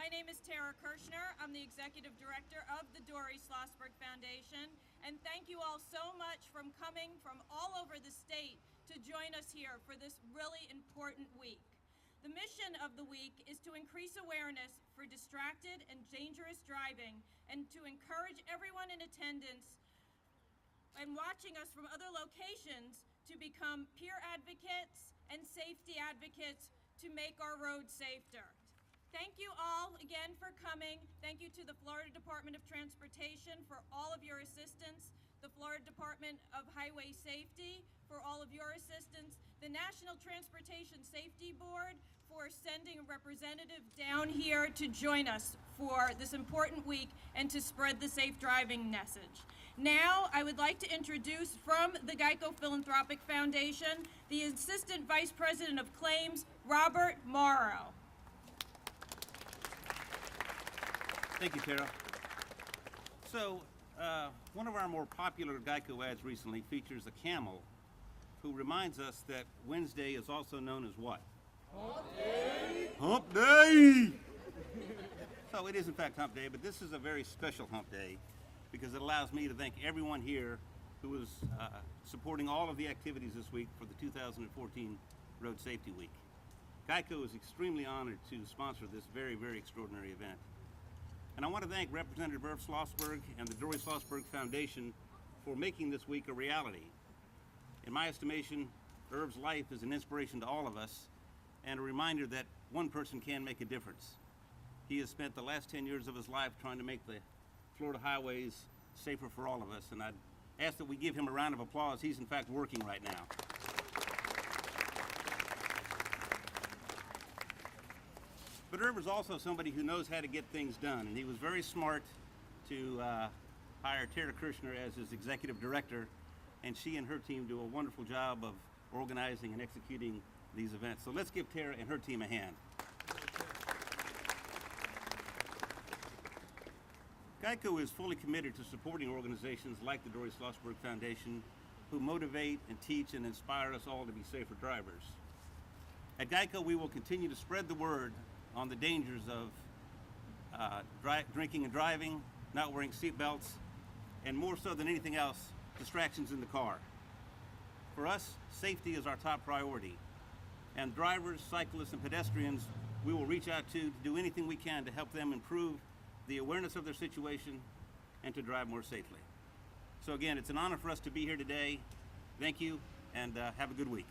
My name is Tara Kirshner. I'm the Executive Director of the Dori Slosberg Foundation. And thank you all so much for coming from all over the state to join us here for this really important week. The mission of the week is to increase awareness for distracted and dangerous driving and to encourage everyone in attendance and watching us from other locations to become peer advocates and safety advocates to make our roads safer. Thank you all again for coming. Thank you to the Florida Department of Transportation for all of your assistance, the Florida Department of Highway Safety for all of your assistance, the National Transportation Safety Board for sending a representative down here to join us for this important week and to spread the safe driving message. Now, I would like to introduce from the GEICO Philanthropic Foundation, the Assistant Vice President of Claims, Robert Morrow. Thank you, Tara. So, one of our more popular GEICO ads recently features a camel who reminds us that Wednesday is also known as what? Hump Day! Hump Day! So it is in fact Hump Day, but this is a very special Hump Day because it allows me to thank everyone here who is supporting all of the activities this week for the 2014 Road Safety Week. GEICO is extremely honored to sponsor this very, very extraordinary event. And I want to thank Representative Irv Slosberg and the Dori Slosberg Foundation for making this week a reality. In my estimation, Irv's life is an inspiration to all of us and a reminder that one person can make a difference. He has spent the last 10 years of his life trying to make the Florida highways safer for all of us, and I'd ask that we give him a round of applause. He's in fact working right now. But Irv is also somebody who knows how to get things done, and he was very smart to hire Tara Kirshner as his executive director, and she and her team do a wonderful job of organizing and executing these events. So let's give Tara and her team a hand. GEICO is fully committed to supporting organizations like the Dori Slosberg Foundation who motivate and teach and inspire us all to be safer drivers. At GEICO, we will continue to spread the word on the dangers of drinking and driving, not wearing seatbelts, and more so than anything else, distractions in the car. For us, safety is our top priority. And drivers, cyclists, and pedestrians, we will reach out to do anything we can to help them improve the awareness of their situation and to drive more safely. So again, it's an honor for us to be here today. Thank you, and have a good week.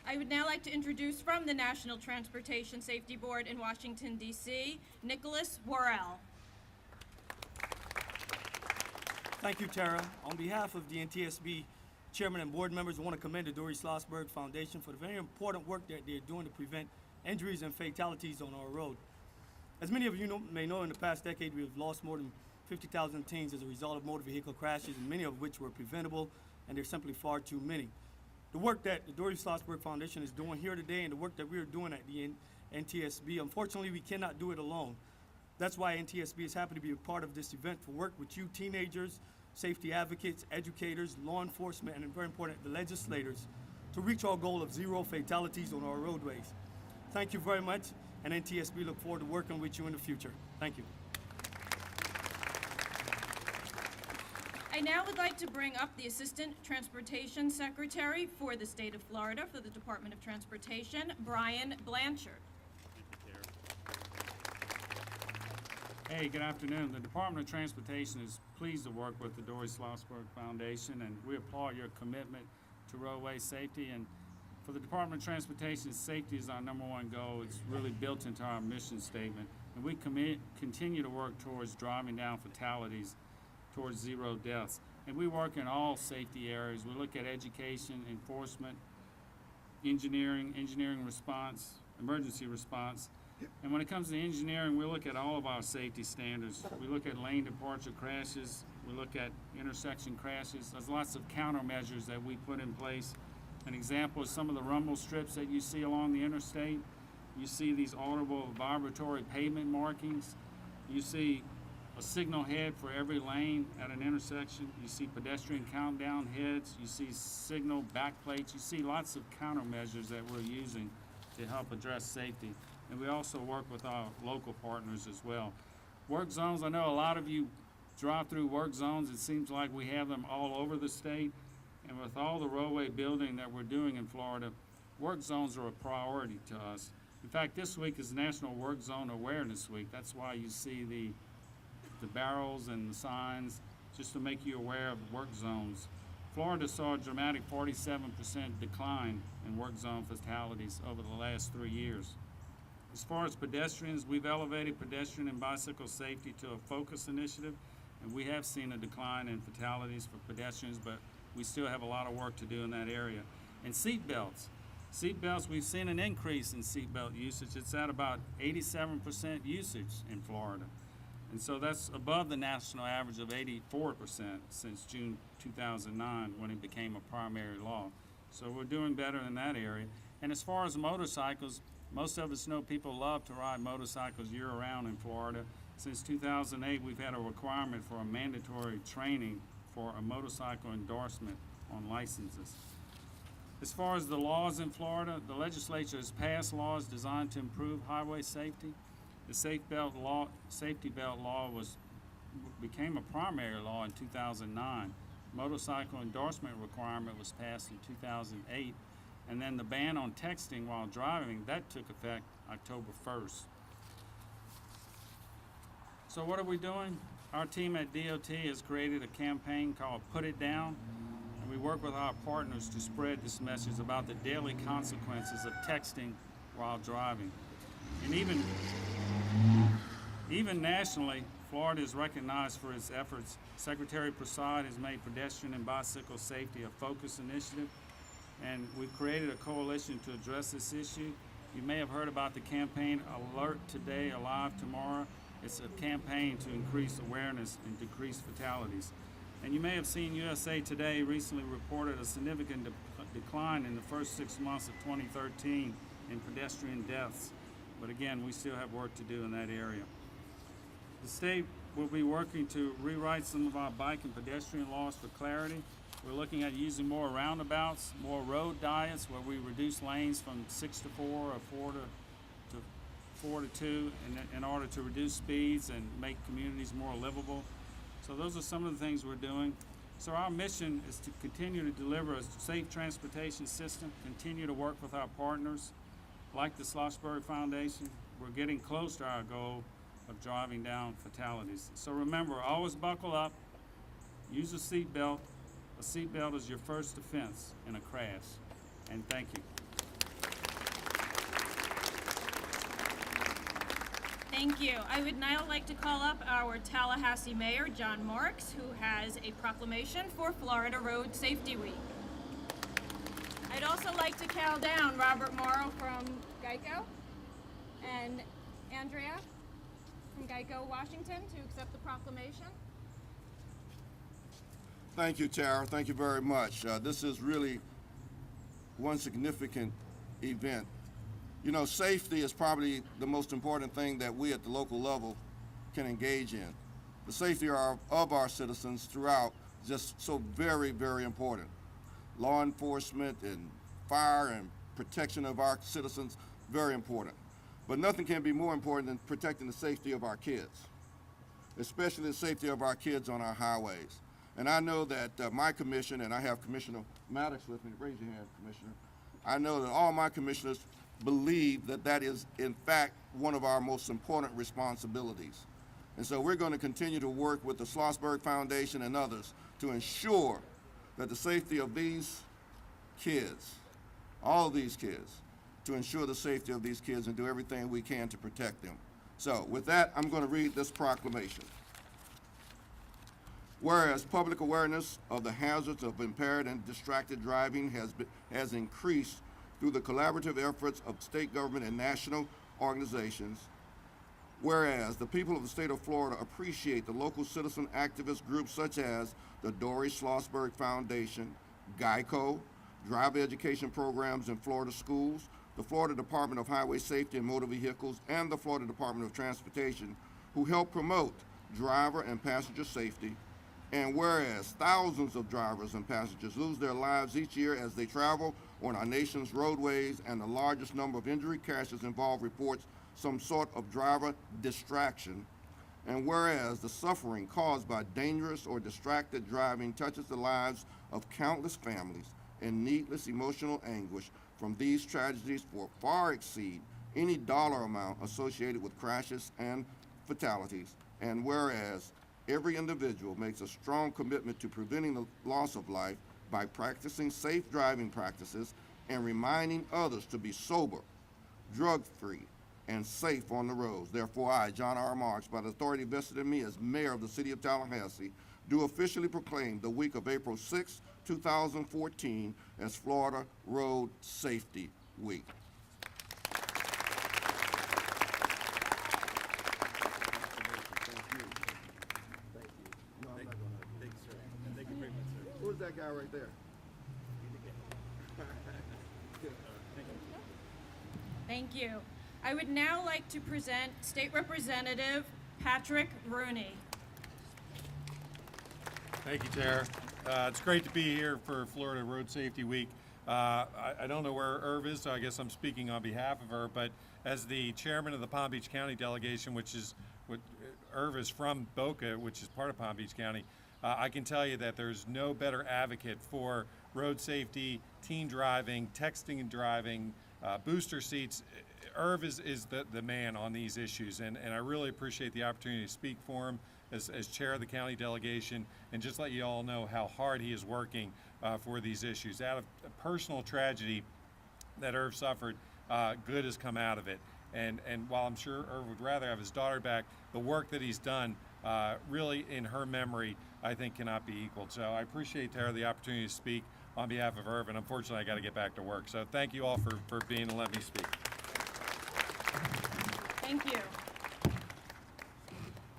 I would now like to introduce from the National Transportation Safety Board in Washington, D.C., Nicholas Worrell. Thank you, Tara. On behalf of the NTSB Chairman and board members, I want to commend the Dori Slosberg Foundation for the very important work that they're doing to prevent injuries and fatalities on our road. As many of you may know, in the past decade, we have lost more than 50,000 teens as a result of motor vehicle crashes, and many of which were preventable, and there's simply far too many. The work that the Dori Slosberg Foundation is doing here today and the work that we are doing at the NTSB, unfortunately, we cannot do it alone. That's why NTSB is happy to be a part of this event to work with you teenagers, safety advocates, educators, law enforcement, and very important, the legislators, to reach our goal of 0 fatalities on our roadways. Thank you very much, and NTSB look forward to working with you in the future. Thank you. I now would like to bring up the Assistant Transportation Secretary for the state of Florida for the Department of Transportation, Brian Blanchard. Hey, good afternoon. The Department of Transportation is pleased to work with the Dori Slosberg Foundation, and we applaud your commitment to roadway safety. And for the Department of Transportation, safety is our #1 goal. It's really built into our mission statement. And we continue to work towards driving down fatalities, towards 0 deaths. And we work in all safety areas. We look at education, enforcement, engineering response, emergency response. And when it comes to engineering, we look at all of our safety standards. We look at lane departure crashes. We look at intersection crashes. There's lots of countermeasures that we put in place. An example is some of the rumble strips that you see along the interstate. You see these audible vibratory pavement markings. You see a signal head for every lane at an intersection. You see pedestrian countdown heads. You see signal backplates. You see lots of countermeasures that we're using to help address safety. And we also work with our local partners as well. Work zones, I know a lot of you drive through work zones. It seems like we have them all over the state. And with all the roadway building that we're doing in Florida, work zones are a priority to us. In fact, this week is National Work Zone Awareness Week. That's why you see the barrels and the signs, just to make you aware of work zones. Florida saw a dramatic 47% decline in work zone fatalities over the last 3 years. As far as pedestrians, we've elevated pedestrian and bicycle safety to a focus initiative, and we have seen a decline in fatalities for pedestrians, but we still have a lot of work to do in that area. And seat belts. Seat belts, we've seen an increase in seat belt usage. It's at about 87% usage in Florida. And so that's above the national average of 84% since June 2009 when it became a primary law. So we're doing better in that area. And as far as motorcycles, most of us know people love to ride motorcycles year-round in Florida. Since 2008, we've had a requirement for a mandatory training for a motorcycle endorsement on licenses. As far as the laws in Florida, the legislature has passed laws designed to improve highway safety. The safety belt law became a primary law in 2009. Motorcycle endorsement requirement was passed in 2008, and then the ban on texting while driving, that took effect October 1st. So what are we doing? Our team at DOT has created a campaign called Put It Down, and we work with our partners to spread this message about the daily consequences of texting while driving. And even nationally, Florida is recognized for its efforts. Secretary Prasad has made pedestrian and bicycle safety a focus initiative, and we've created a coalition to address this issue. You may have heard about the campaign Alert Today, Alive Tomorrow. It's a campaign to increase awareness and decrease fatalities. And you may have seen USA Today recently reported a significant decline in the first 6 months of 2013 in pedestrian deaths. But again, we still have work to do in that area. The state will be working to rewrite some of our bike and pedestrian laws for clarity. We're looking at using more roundabouts, more road diets where we reduce lanes from 6 to 4 or 4 to 2 in order to reduce speeds and make communities more livable. So those are some of the things we're doing. So our mission is to continue to deliver a safe transportation system, continue to work with our partners like the Slosberg Foundation. We're getting close to our goal of driving down fatalities. So remember, always buckle up, use a seat belt. A seat belt is your first defense in a crash. And thank you. Thank you. I would now like to call up our Tallahassee Mayor, John Morix, who has a proclamation for Florida Road Safety Week. I'd also like to call down Robert Morrow from GEICO and Andrea from GEICO Washington to accept the proclamation. Thank you, Tara. Thank you very much. This is really one significant event. You know, safety is probably the most important thing that we at the local level can engage in. The safety of our citizens throughout is just so very, very important. Law enforcement and fire and protection of our citizens, very important. But nothing can be more important than protecting the safety of our kids, especially the safety of our kids on our highways. And I know that my commission, and I have Commissioner Maddox with me, raise your hand, Commissioner. I know that all my commissioners believe that that is, in fact, one of our most important responsibilities. And so we're going to continue to work with the Slosberg Foundation and others to ensure that the safety of these kids, all of these kids, to ensure the safety of these kids and do everything we can to protect them. So with that, I'm going to read this proclamation. Whereas public awareness of the hazards of impaired and distracted driving has increased through the collaborative efforts of state government and national organizations. Whereas the people of the state of Florida appreciate the local citizen activist groups such as the Dori Slosberg Foundation, GEICO, driver education programs in Florida schools, the Florida Department of Highway Safety and Motor Vehicles, and the Florida Department of Transportation, who help promote driver and passenger safety. And whereas thousands of drivers and passengers lose their lives each year as they travel on our nation's roadways, and the largest number of injury crashes involve reports some sort of driver distraction. And whereas the suffering caused by dangerous or distracted driving touches the lives of countless families, and needless emotional anguish from these tragedies far exceed any dollar amount associated with crashes and fatalities. And whereas every individual makes a strong commitment to preventing the loss of life by practicing safe driving practices and reminding others to be sober, drug-free, and safe on the roads. Therefore, I, John R. Marks, by the authority vested in me as mayor of the city of Tallahassee, do officially proclaim the week of April 6, 2014 as Florida Road Safety Week. Who's that guy right there? Thank you. I would now like to present State Representative Patrick Rooney. Thank you, Tara. It's great to be here for Florida Road Safety Week. I don't know where Irv is, so I guess I'm speaking on behalf of her, but as the chairman of the Palm Beach County delegation, which is what Irv is from Boca, which is part of Palm Beach County, I can tell you that there's no better advocate for road safety, teen driving, texting and driving, booster seats. Irv is the man on these issues, and I really appreciate the opportunity to speak for him as chair of the county delegation, and just let you all know how hard he is working for these issues. Out of a personal tragedy that Irv suffered, good has come out of it. And while I'm sure Irv would rather have his daughter back, the work that he's done really in her memory, I think, cannot be equaled. So I appreciate, Tara, the opportunity to speak on behalf of Irv, and unfortunately I got to get back to work. So thank you all for being and letting me speak. Thank you.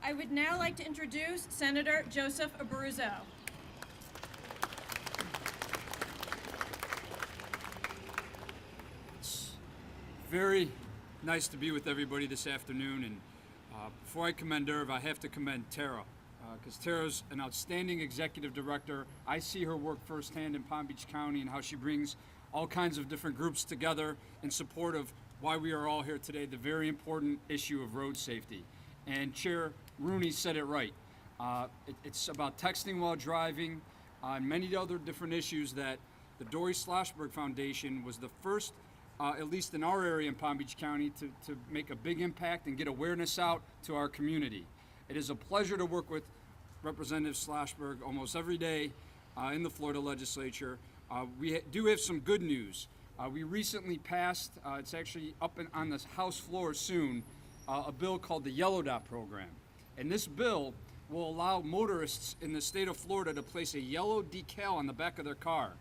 I would now like to introduce Senator Joseph Abruzzo. It's very nice to be with everybody this afternoon, and before I commend Irv, I have to commend Tara, because Tara's an outstanding executive director. I see her work firsthand in Palm Beach County and how she brings all kinds of different groups together in support of why we are all here today, the very important issue of road safety. And Chair Rooney said it right. It's about texting while driving and many other different issues that the Dori Slosberg Foundation was the first, at least in our area in Palm Beach County, to make a big impact and get awareness out to our community. It is a pleasure to work with Representative Slosberg almost every day in the Florida legislature. We do have some good news. We recently passed, it's actually up on the House floor soon, a bill called the Yellow Dot Program. And this bill will allow motorists in the state of Florida to place a yellow decal on the back of their car.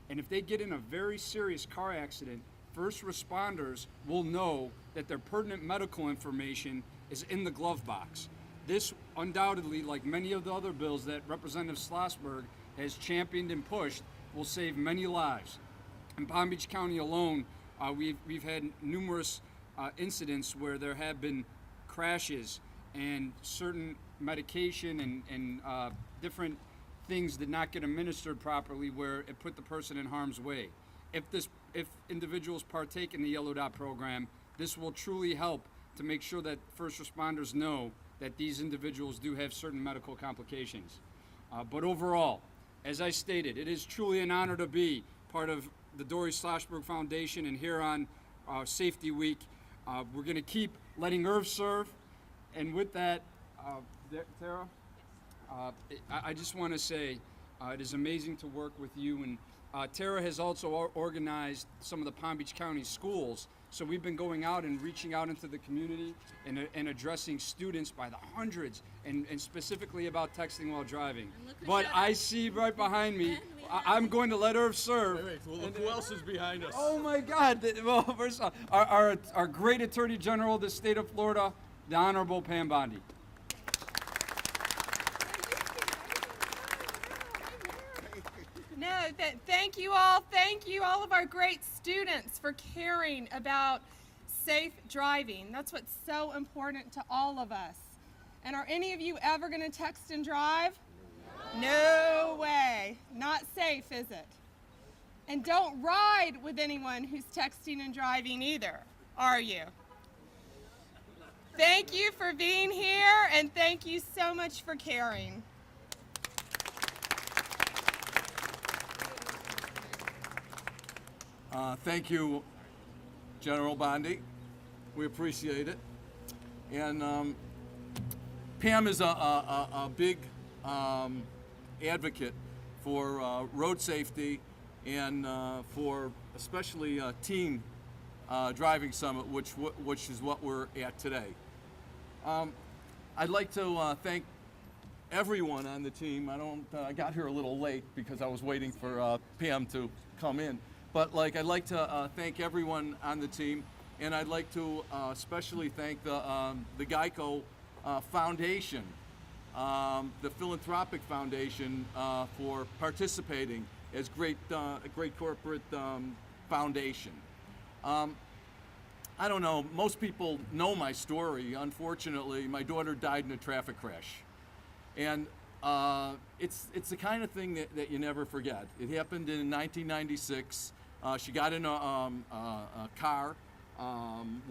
And if they get in a very serious car accident, first responders will know that their pertinent medical information is in the glove box. This undoubtedly, like many of the other bills that Representative Slosberg has championed and pushed, will save many lives. In Palm Beach County alone, we've had numerous incidents where there have been crashes and certain medication and different things did not get administered properly, where it put the person in harm's way. If individuals partake in the Yellow Dot program, this will truly help to make sure that first responders know that these individuals do have certain medical complications. But overall, as I stated, it is truly an honor to be part of the Dori Slosberg Foundation and here on Safety Week. We're going to keep letting Irv serve. And with that, Tara, I just want to say it is amazing to work with you. And Tara has also organized some of the Palm Beach County schools. So we've been going out and reaching out into the community and addressing students by the hundreds and specifically about texting while driving. But I see right behind me, I'm going to let Irv serve. Wait, well, look who else is behind us. Oh my God! Well, first of all, our great Attorney General of the state of Florida, the Honorable Pam Bondi. No, thank you all. Thank you, all of our great students, for caring about safe driving. That's what's so important to all of us. And are any of you ever going to text and drive? No way. Not safe, is it? And don't ride with anyone who's texting and driving either, are you? Thank you for being here, and thank you so much for caring. Thank you, General Bondi. We appreciate it. And Pam is a big advocate for road safety and for especially teen driving summit, which is what we're at today. I'd like to thank everyone on the team. I got here a little late because I was waiting for Pam to come in. But I'd like to thank everyone on the team, and I'd like to especially thank the GEICO Foundation, the Philanthropic Foundation, for participating as a great corporate foundation. I don't know, most people know my story. Unfortunately, my daughter died in a traffic crash. And it's the kind of thing that you never forget. It happened in 1996. She got in a car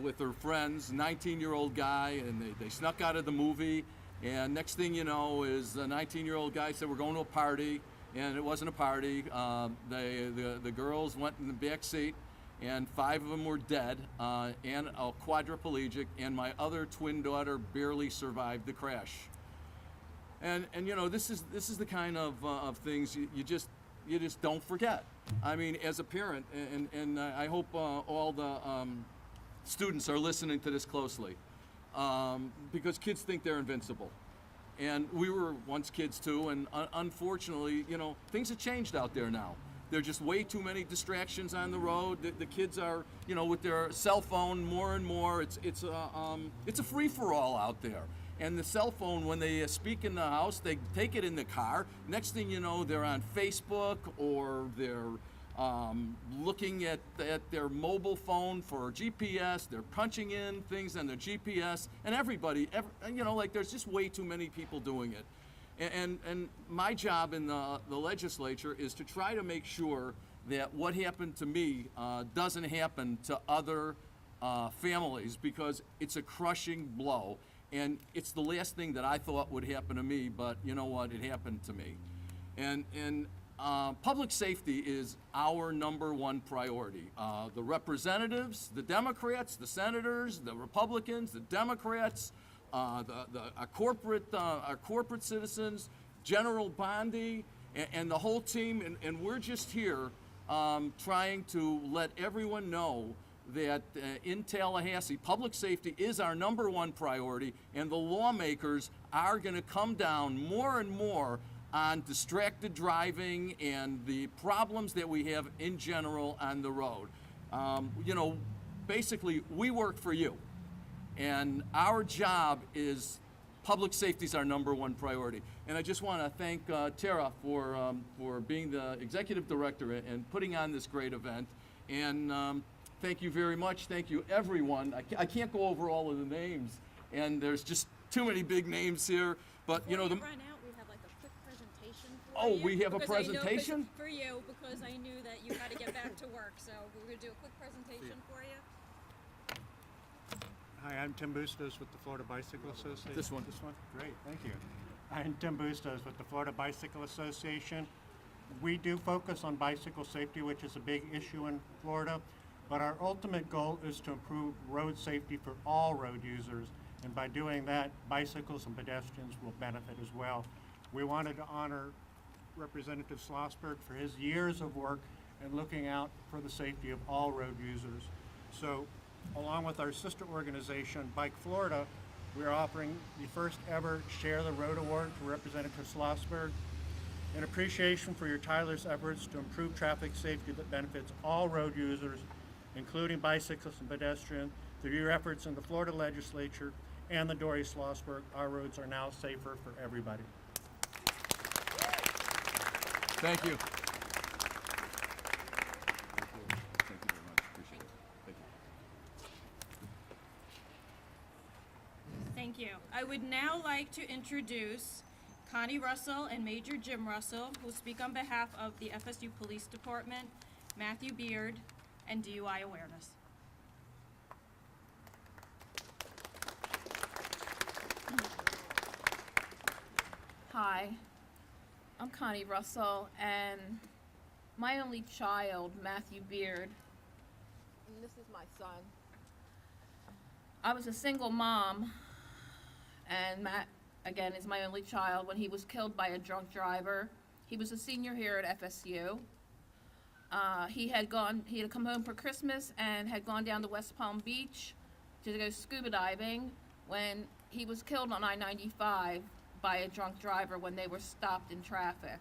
with her friends, 19-year-old guy, and they snuck out of the movie. And next thing you know is the 19-year-old guy said, we're going to a party, and it wasn't a party. The girls went in the back seat, and 5 of them were dead, and a quadriplegic, and my other twin daughter barely survived the crash. And you know, this is the kind of things you just don't forget. I mean, as a parent, and I hope all the students are listening to this closely, because kids think they're invincible. And we were once kids too, and unfortunately, you know, things have changed out there now. There are just way too many distractions on the road. The kids are, you know, with their cell phone more and more. It's a free-for-all out there. And the cell phone, when they speak in the house, they take it in the car. Next thing you know, they're on Facebook, or they're looking at their mobile phone for GPS. They're punching in things on their GPS. And everybody, you know, there's just way too many people doing it. And my job in the legislature is to try to make sure that what happened to me doesn't happen to other families, because it's a crushing blow. And it's the last thing that I thought would happen to me, but you know what? It happened to me. And public safety is our #1 priority. The representatives, the Democrats, the senators, the Republicans, the Democrats, our corporate citizens, General Bondi, and the whole team, and we're just here trying to let everyone know that in Tallahassee, public safety is our #1 priority, and the lawmakers are going to come down more and more on distracted driving and the problems that we have in general on the road. You know, basically, we work for you, and our job is public safety is our #1 priority. And I just want to thank Tara for being the executive director and putting on this great event. And thank you very much. Thank you, everyone. I can't go over all of the names, and there's just too many big names here. But you know, Before we run out, we have like a quick presentation for you. Oh, we have a because presentation? for you, because I knew that you had to get back to work. So we're going to do a quick presentation for you. Hi, I'm Tim Bustos with the Florida Bicycle Association. This one. Great, thank you. I'm Tim Bustos with the Florida Bicycle Association. We do focus on bicycle safety, which is a big issue in Florida, but our ultimate goal is to improve road safety for all road users, and by doing that, bicycles and pedestrians will benefit as well. We wanted to honor Representative Slosberg for his years of work in looking out for the safety of all road users. So, along with our sister organization, Bike Florida, we're offering the first ever Share the Road Award to Representative Slosberg in appreciation for your tireless efforts to improve traffic safety that benefits all road users, including bicyclists and pedestrians. Through your efforts in the Florida legislature and the Dori Slosberg, our roads are now safer for everybody. Thank you. Thank Thank you. I would now like to introduce Connie Russell and Major Jim Russell, who will speak on behalf of the FSU Police Department, Matthew Beard, and DUI Awareness. Hi, I'm Connie Russell, and my only child, Matthew Beard, and this is my son. I was a single mom, and Matt, again, is my only child when he was killed by a drunk driver. He was a senior here at FSU. He had come home for Christmas and had gone down to West Palm Beach to go scuba diving when he was killed on I-95 by a drunk driver when they were stopped in traffic.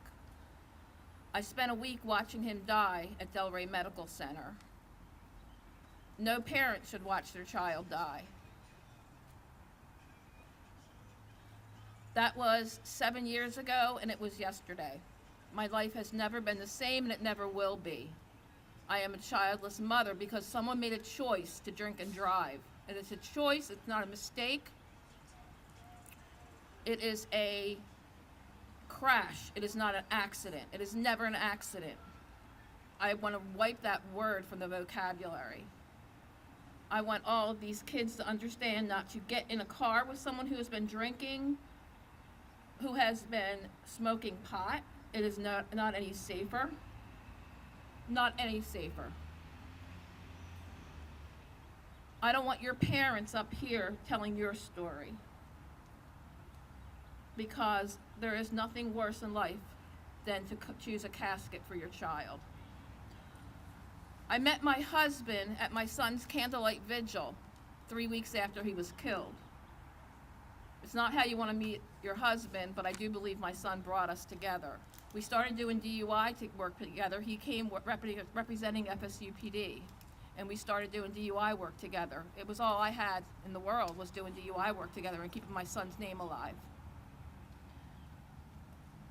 I spent a week watching him die at Delray Medical Center. No parent should watch their child die. That was 7 years ago, and it was yesterday. My life has never been the same, and it never will be. I am a childless mother because someone made a choice to drink and drive. And it's a choice, it's not a mistake. It is a crash. It is not an accident. It is never an accident. I want to wipe that word from the vocabulary. I want all of these kids to understand not to get in a car with someone who has been drinking, who has been smoking pot. It is not any safer. Not any safer. I don't want your parents up here telling your story, because there is nothing worse in life than to choose a casket for your child. I met my husband at my son's candlelight vigil 3 weeks after he was killed. It's not how you want to meet your husband, but I do believe my son brought us together. We started doing DUI work together. He came representing FSU PD, and we started doing DUI work together. It was all I had in the world, was doing DUI work together and keeping my son's name alive.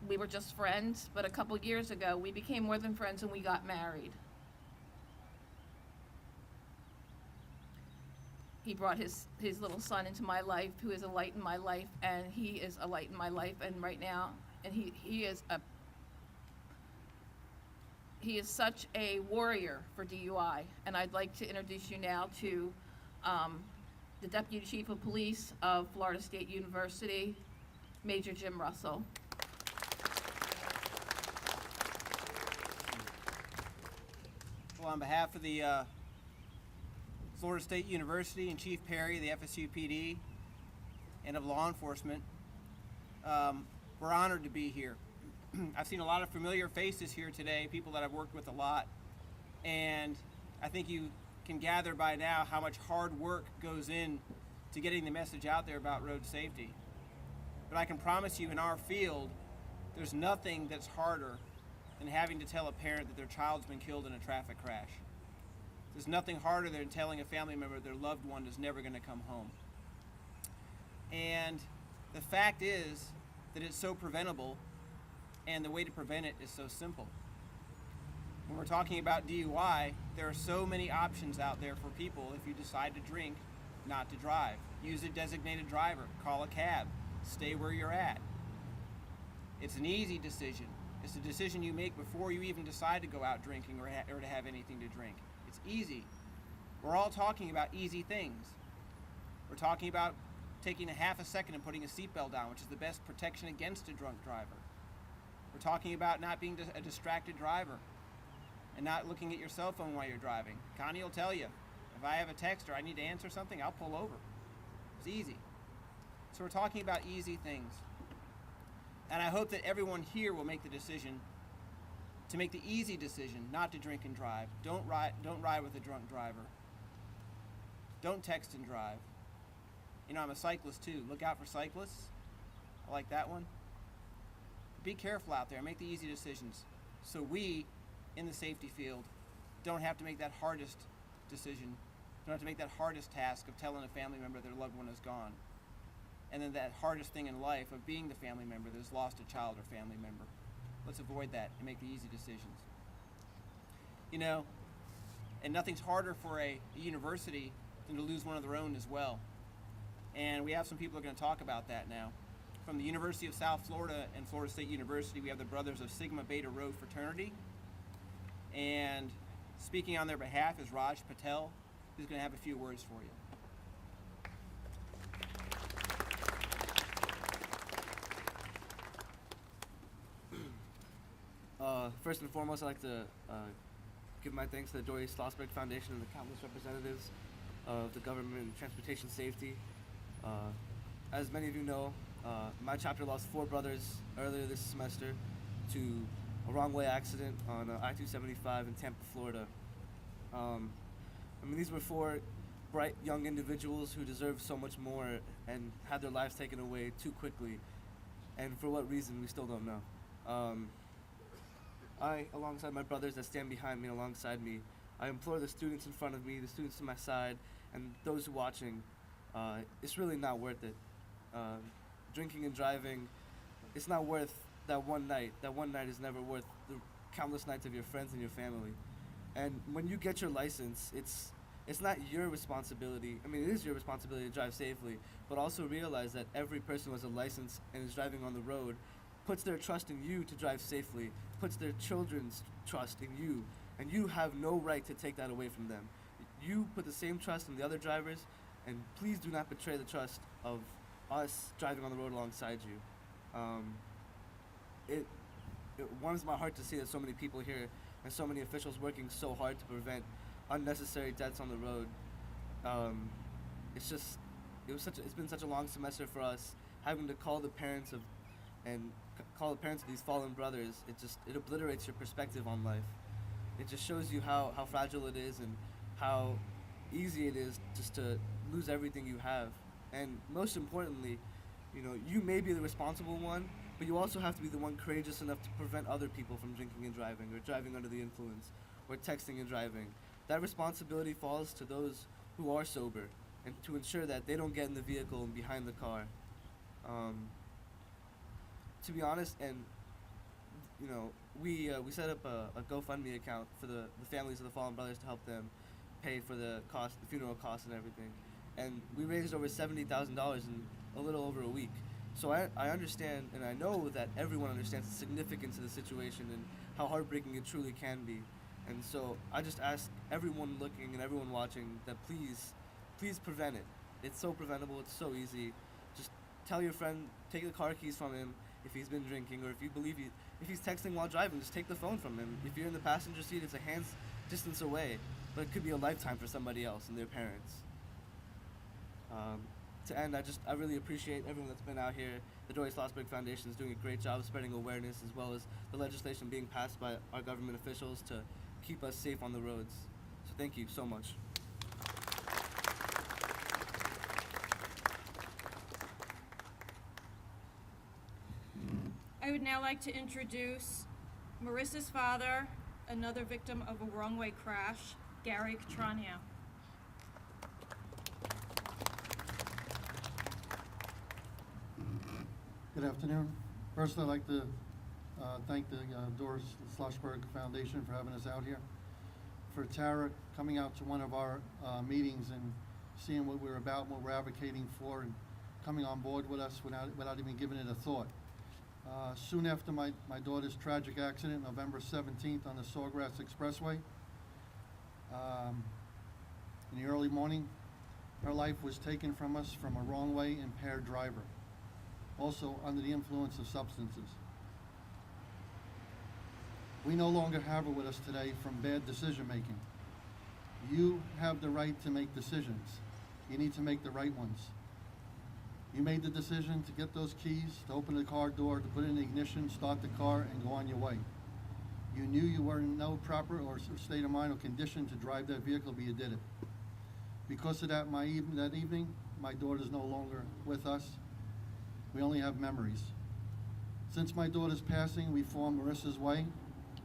We were just friends, but a couple years ago, we became more than friends and we got married. He brought his little son into my life, who is a light in my life, and he is a light in my life, and right now, and he is such a warrior for DUI, and I'd like to introduce you now to the Deputy Chief of Police of Florida State University, Major Jim Russell. Well, on behalf of the Florida State University and Chief Perry, the FSU PD, and of law enforcement, we're honored to be here. I've seen a lot of familiar faces here today, people that I've worked with a lot, and I think you can gather by now how much hard work goes in to getting the message out there about road safety. But I can promise you, in our field, there's nothing that's harder than having to tell a parent that their child's been killed in a traffic crash. There's nothing harder than telling a family member their loved one is never going to come home. And the fact is that it's so preventable, and the way to prevent it is so simple. When we're talking about DUI, there are so many options out there for people if you decide to drink, not to drive. Use a designated driver, call a cab, stay where you're at. It's an easy decision. It's a decision you make before you even decide to go out drinking or to have anything to drink. It's easy. We're all talking about easy things. We're talking about taking a half a second and putting a seatbelt on, which is the best protection against a drunk driver. We're talking about not being a distracted driver and not looking at your cell phone while you're driving. Connie will tell you, if I have a text or I need to answer something, I'll pull over. It's easy. So we're talking about easy things. And I hope that everyone here will make the decision to make the easy decision not to drink and drive. Don't ride with a drunk driver. Don't text and drive. You know, I'm a cyclist too. Look out for cyclists. I like that one. Be careful out there. Make the easy decisions so we, in the safety field, don't have to make that hardest decision, don't have to make that hardest task of telling a family member their loved one is gone. And then that hardest thing in life of being the family member that has lost a child or family member. Let's avoid that and make the easy decisions. You know, and nothing's harder for a university than to lose one of their own as well. And we have some people who are going to talk about that now. From the University of South Florida and Florida State University, we have the Brothers of Sigma Beta Rho Fraternity. And speaking on their behalf is Raj Patel, who's going to have a few words for you. First and foremost, I'd like to give my thanks to the Dori Slosberg Foundation and the countless representatives of the government and transportation safety. As many of you know, my chapter lost 4 brothers earlier this semester to a wrong-way accident on I-275 in Tampa, Florida. These were 4 bright young individuals who deserved so much more and had their lives taken away too quickly. And for what reason, we still don't know. I, alongside my brothers that stand behind me and alongside me, I implore the students in front of me, the students to my side, and those watching, it's really not worth it. Drinking and driving, it's not worth that one night. That one night is never worth the countless nights of your friends and your family. And when you get your license, it's not your responsibility. I mean, it is your responsibility to drive safely, but also realize that every person who has a license and is driving on the road puts their trust in you to drive safely, puts their children's trust in you, and you have no right to take that away from them. You put the same trust in the other drivers, and please do not betray the trust of us driving on the road alongside you. It warms my heart to see that so many people here and so many officials working so hard to prevent unnecessary deaths on the road. It's been such a long semester for us, having to call the parents of these fallen brothers. It obliterates your perspective on life. It just shows you how fragile it is and how easy it is just to lose everything you have. And most importantly, you may be the responsible one, but you also have to be the one courageous enough to prevent other people from drinking and driving, or driving under the influence, or texting and driving. That responsibility falls to those who are sober, and to ensure that they don't get in the vehicle and behind the car. To be honest, and we set up a GoFundMe account for the families of the fallen brothers to help them pay for the funeral costs and everything. And we raised over $70,000 in a little over a week. So I understand, and I know that everyone understands the significance of the situation and how heartbreaking it truly can be. And so I just ask everyone looking and everyone watching that please prevent it. It's so preventable, it's so easy. Just tell your friend, take the car keys from him if he's been drinking, or if he's texting while driving, just take the phone from him. If you're in the passenger seat, it's a hand's distance away, but it could be a lifetime for somebody else and their parents. To end, I really appreciate everyone that's been out here. The Dori Slosberg Foundation is doing a great job of spreading awareness, as well as the legislation being passed by our government officials to keep us safe on the roads. So thank you so much. I would now like to introduce Marissa's father, another victim of a wrong-way crash, Gary Catranio. Good afternoon. First, I'd like to thank the Dori Slosberg Foundation for having us out here. For Tara coming out to one of our meetings and seeing what we're about and what we're advocating for, and coming on board with us without even giving it a thought. Soon after my daughter's tragic accident, November 17th on the Sawgrass Expressway, in the early morning, her life was taken from us from a wrong-way impaired driver, also under the influence of substances. We no longer have her with us today from bad decision making. You have the right to make decisions. You need to make the right ones. You made the decision to get those keys, to open the car door, to put in the ignition, start the car, and go on your way. You knew you were in no proper or state of mind or condition to drive that vehicle, but you did it. Because of that, that evening, my daughter's no longer with us. We only have memories. Since my daughter's passing, we formed Marissa's Way,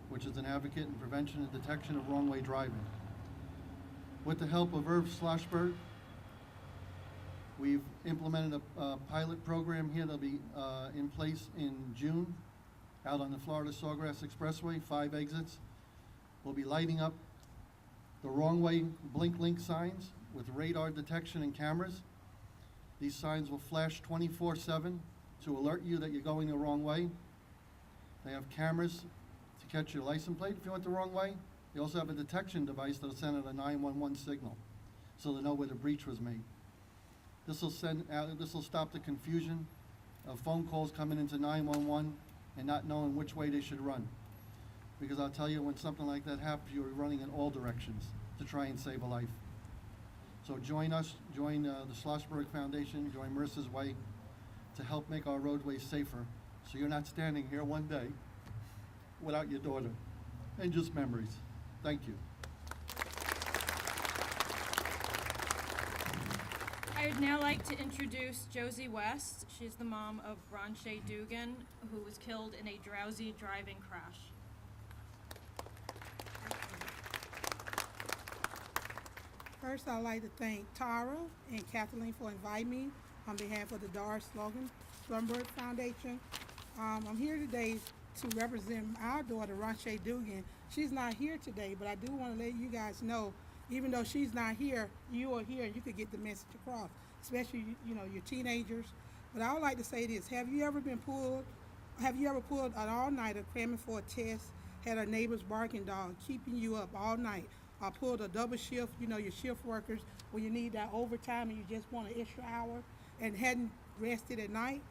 which is an advocate in prevention and detection of wrong-way driving. With the help of Irv Slosberg, we've implemented a pilot program here that'll be in place in June out on the Florida Sawgrass Expressway, 5 exits. We'll be lighting up the wrong-way blink link signs with radar detection and cameras. These signs will flash 24/7 to alert you that you're going the wrong way. They have cameras to catch your license plate if you went the wrong way. They also have a detection device that'll send out a 911 signal so they know where the breach was made. This will stop the confusion of phone calls coming into 911 and not knowing which way they should run. Because I'll tell you, when something like that happens, you're running in all directions to try and save a life. So join us, join the Slosberg Foundation, join Marissa's Way to help make our roadways safer, so you're not standing here one day without your daughter. And just memories. Thank you. I would now like to introduce Josie West. She's the mom of Ronche Dugan, who was killed in a drowsy driving crash. First, I'd like to thank Tara and Kathleen for inviting me on behalf of the Dori Slosberg Foundation. I'm here today to represent our daughter, Ronche Dugan. She's not here today, but I do want to let you guys know, even though she's not here, you are here and you could get the message across, especially, you know, your teenagers. But I would like to say this: have you ever pulled an all-nighter cramming for a test, had a neighbor's barking dog keeping you up all night, or pulled a double shift, you know, your shift workers, when you need that overtime and you just want an extra hour and hadn't rested at night?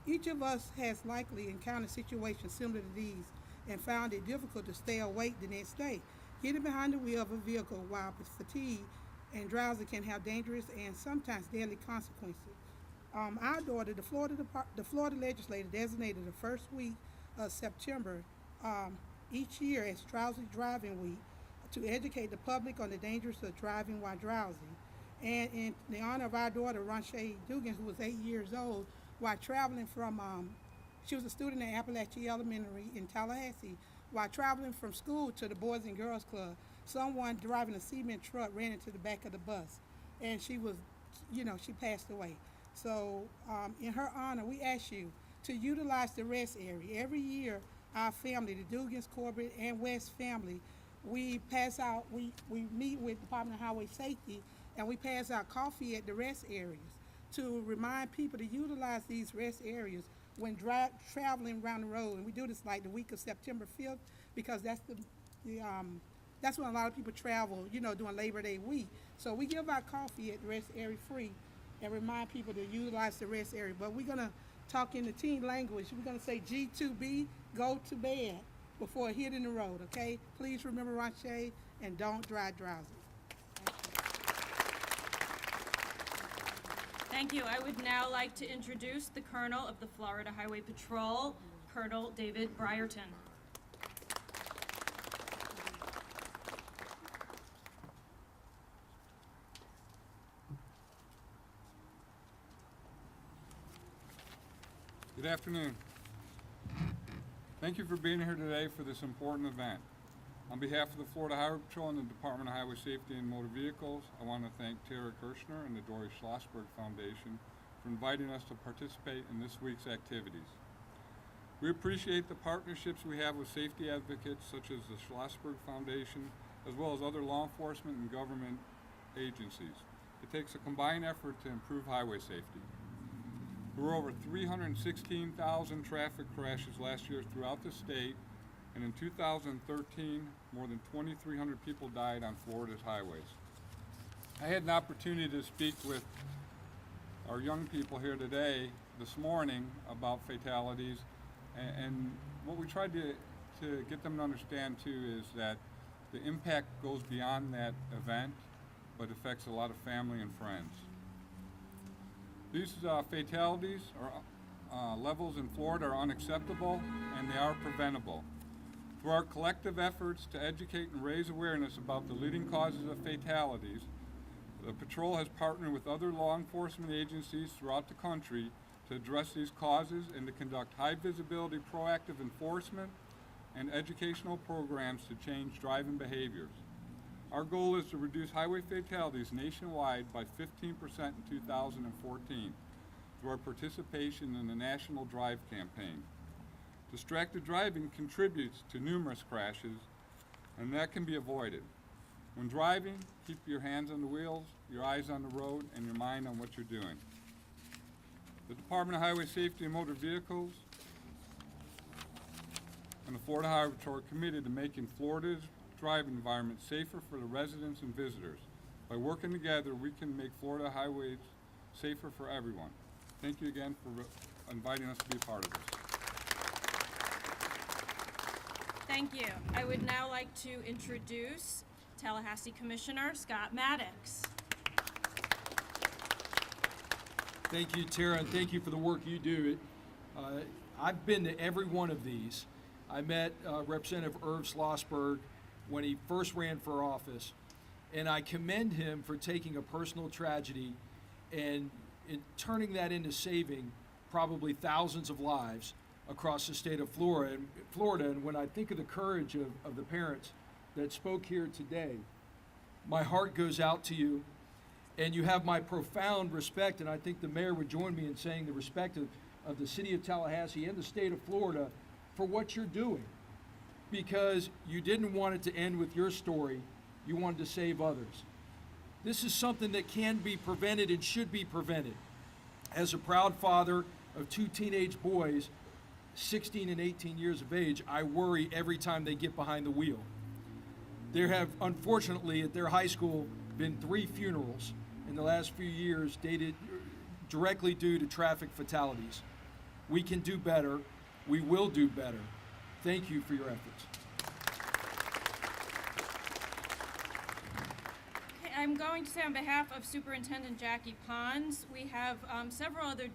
Each of us has likely encountered situations similar to these and found it difficult to stay awake the next day. Getting behind the wheel of a vehicle while fatigued and drowsy can have dangerous and sometimes deadly consequences. Our daughter, the Florida legislature designated the first week of September each year as Drowsy Driving Week to educate the public on the dangers of driving while drowsy. And in the honor of our daughter, Ronche Dugan, who was 8 years old, while traveling from, she was a student at Appalachian Elementary in Tallahassee. While traveling from school to the Boys and Girls Club, someone driving a cement truck ran into the back of the bus, and she was, you know, she passed away. So in her honor, we ask you to utilize the rest area. Every year, our family, the Dugans, Corbett, and West family, we pass out, we meet with Department of Highway Safety, and we pass out coffee at the rest areas to remind people to utilize these rest areas when traveling around the road. And we do this like the week of September 5th because that's that's when a lot of people travel, you know, during Labor Day week. So we give out coffee at the rest area free and remind people to utilize the rest area. But we're gonna talk in the teen language. We're gonna say G2B, go to bed, before hitting the road, okay? Please remember Ronche and don't drive drowsy. Thank you. I would now like to introduce the Colonel of the Florida Highway Patrol, Colonel David Brierton. Good afternoon. Thank you for being here today for this important event. On behalf of the Florida Highway Patrol and the Department of Highway Safety and Motor Vehicles, I want to thank Tara Kirshner and the Dori Slosberg Foundation for inviting us to participate in this week's activities. We appreciate the partnerships we have with safety advocates such as the Slosberg Foundation, as well as other law enforcement and government agencies. It takes a combined effort to improve highway safety. There were over 316,000 traffic crashes last year throughout the state, and in 2013, more than 2,300 people died on Florida's highways. I had an opportunity to speak with our young people here today, this morning, about fatalities, and what we tried to get them to understand too is that the impact goes beyond that event, but affects a lot of family and friends. These fatalities or levels in Florida are unacceptable, and they are preventable. Through our collective efforts to educate and raise awareness about the leading causes of fatalities, the Patrol has partnered with other law enforcement agencies throughout the country to address these causes and to conduct high-visibility proactive enforcement and educational programs to change driving behaviors. Our goal is to reduce highway fatalities nationwide by 15% in 2014 through our participation in the National Drive campaign. Distracted driving contributes to numerous crashes, and that can be avoided. When driving, keep your hands on the wheels, your eyes on the road, and your mind on what you're doing. The Department of Highway Safety and Motor Vehicles and the Florida Highway Patrol are committed to making Florida's driving environment safer for the residents and visitors. By working together, we can make Florida highways safer for everyone. Thank you again for inviting us to be a part of this. Thank you. I would now like to introduce Tallahassee Commissioner Scott Maddox. Thank you, Tara, and thank you for the work you do. I've been to every one of these. I met Representative Irv Slosberg when he first ran for office, and I commend him for taking a personal tragedy and turning that into saving probably thousands of lives across the state of Florida. And when I think of the courage of the parents that spoke here today, my heart goes out to you, and you have my profound respect, and I think the mayor would join me in saying the respect of the city of Tallahassee and the state of Florida for what you're doing, because you didn't want it to end with your story. You wanted to save others. This is something that can be prevented and should be prevented. As a proud father of two teenage boys, 16 and 18 years of age, I worry every time they get behind the wheel. There have, unfortunately, at their high school, been 3 funerals in the last few years dated directly due to traffic fatalities. We can do better. We will do better. Thank you for your efforts. Okay, I'm going to say on behalf of Superintendent Jackie Pons, we have several other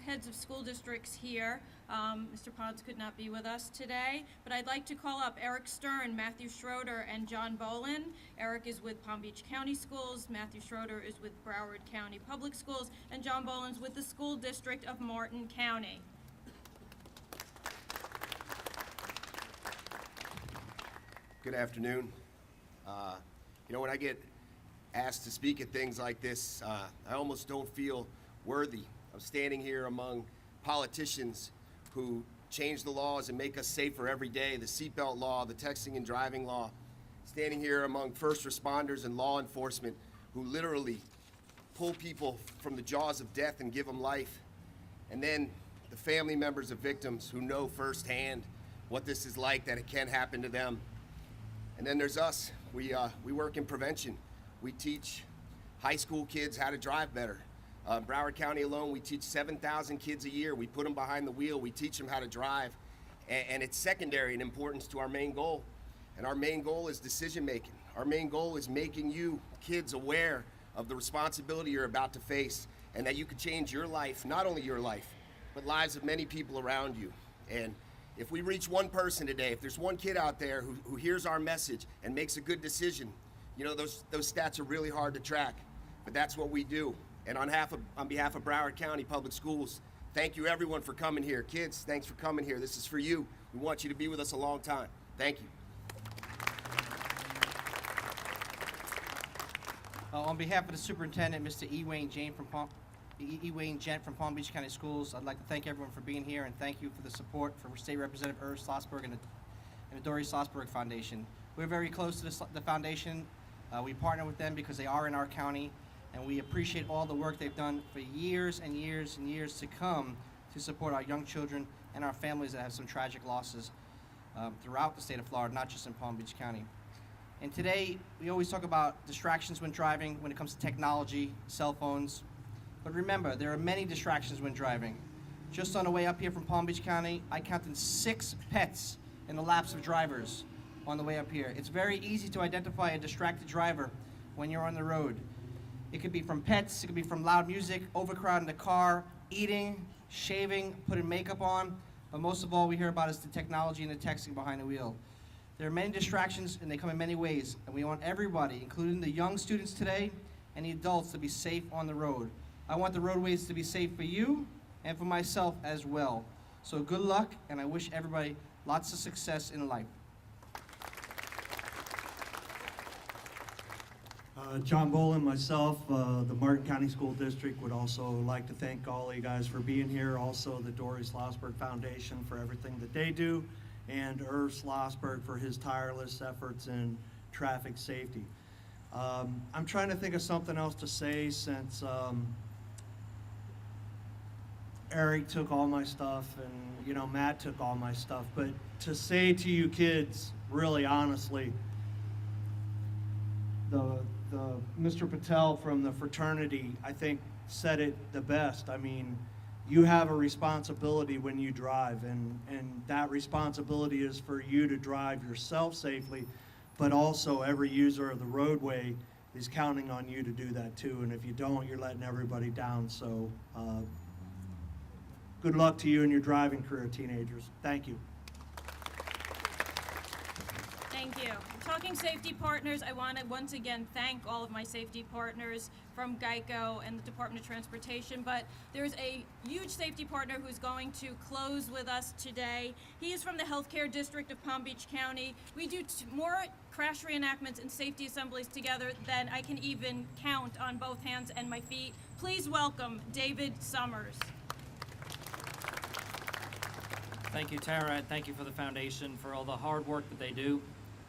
heads of school districts here. Mr. Pons could not be with us today, but I'd like to call up Eric Stern, Matthew Schroeder, and John Bolin. Eric is with Palm Beach County Schools, Matthew Schroeder is with Broward County Public Schools, and John Bolin's with the School District of Martin County. Good afternoon. When I get asked to speak at things like this, I almost don't feel worthy of standing here among politicians who change the laws and make us safer every day, the seatbelt law, the texting and driving law, standing here among first responders and law enforcement who literally pull people from the jaws of death and give them life, and then the family members of victims who know firsthand what this is like, that it can happen to them. And then there's us. We work in prevention. We teach high school kids how to drive better. Broward County alone, we teach 7,000 kids a year. We put them behind the wheel. We teach them how to drive. And it's secondary in importance to our main goal. And our main goal is decision making. Our main goal is making you kids aware of the responsibility you're about to face, and that you could change your life, not only your life, but lives of many people around you. And if we reach one person today, if there's one kid out there who hears our message and makes a good decision, those stats are really hard to track, but that's what we do. And on behalf of Broward County Public Schools, thank you everyone for coming here. Kids, thanks for coming here. This is for you. We want you to be with us a long time. Thank you. On behalf of the superintendent, Mr. Wayne Gent from Palm Beach County Schools, I'd like to thank everyone for being here, and thank you for the support for State Representative Irv Slosberg and the Dori Slosberg Foundation. We're very close to the foundation. We partner with them because they are in our county, and we appreciate all the work they've done for years and years and years to come to support our young children and our families that have some tragic losses throughout the state of Florida, not just in Palm Beach County. And today, we always talk about distractions when driving when it comes to technology, cell phones. But remember, there are many distractions when driving. Just on the way up here from Palm Beach County, I counted 6 pets in the laps of drivers on the way up here. It's very easy to identify a distracted driver when you're on the road. It could be from pets, it could be from loud music, overcrowding the car, eating, shaving, putting makeup on, but most of all we hear about is the technology and the texting behind the wheel. There are many distractions, and they come in many ways, and we want everybody, including the young students today and the adults, to be safe on the road. I want the roadways to be safe for you and for myself as well. So good luck, and I wish everybody lots of success in life. John Bolin, myself, the Martin County School District would also like to thank all you guys for being here, also the Dori Slosberg Foundation for everything that they do, and Irv Slosberg for his tireless efforts in traffic safety. I'm trying to think of something else to say since Eric took all my stuff and, you know, Matt took all my stuff. But to say to you kids, really honestly, the Mr. Patel from the fraternity, I think, said it the best. I mean, you have a responsibility when you drive, and that responsibility is for you to drive yourself safely, but also every user of the roadway is counting on you to do that too. And if you don't, you're letting everybody down. So good luck to you in your driving career, teenagers. Thank you. Thank you. Talking safety partners, I want to once again thank all of my safety partners from GEICO and the Department of Transportation, but there's a huge safety partner who's going to close with us today. He is from the Healthcare District of Palm Beach County. We do more crash reenactments and safety assemblies together than I can even count on both hands and my feet. Please welcome David Summers. Thank you, Tara, and thank you for the foundation for all the hard work that they do.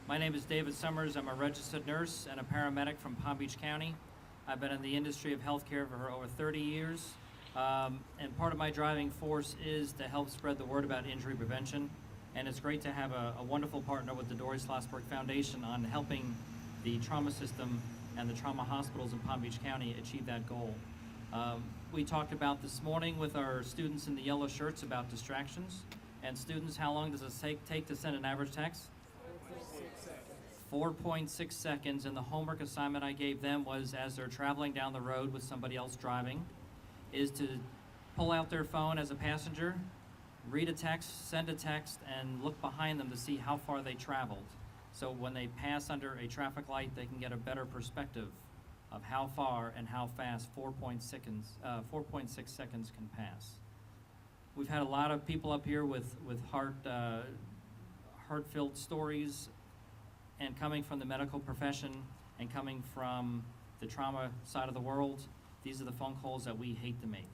My name is David Summers. I'm a registered nurse and a paramedic from Palm Beach County. I've been in the industry of healthcare for over 30 years, and part of my driving force is to help spread the word about injury prevention. And it's great to have a wonderful partner with the Dori Slosberg Foundation on helping the trauma system and the trauma hospitals in Palm Beach County achieve that goal. We talked about this morning with our students in the yellow shirts about distractions. And students, how long does it take to send an average text? 4.6 seconds, and the homework assignment I gave them was, as they're traveling down the road with somebody else driving, is to pull out their phone as a passenger, read a text, send a text, and look behind them to see how far they traveled. So when they pass under a traffic light, they can get a better perspective of how far and how fast 4.6 seconds can pass. We've had a lot of people up here with heart-filled stories, and coming from the medical profession and coming from the trauma side of the world, these are the phone calls that we hate to make.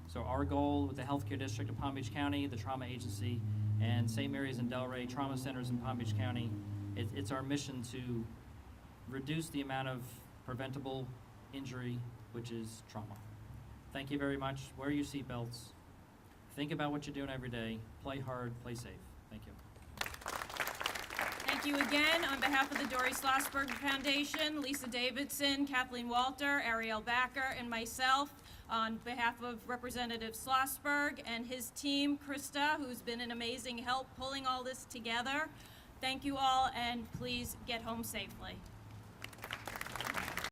So our goal with the Healthcare District of Palm Beach County, the Trauma Agency, and St. Mary's and Delray Trauma Centers in Palm Beach County, it's our mission to reduce the amount of preventable injury, which is trauma. Thank you very much. Wear your seatbelts. Think about what you're doing every day. Play hard, play safe. Thank you. Thank you again on behalf of the Dori Slosberg Foundation, Lisa Davidson, Kathleen Walter, Ariel Backer, and myself. On behalf of Representative Slosberg and his team, Krista, who's been an amazing help pulling all this together. Thank you all, and please get home safely.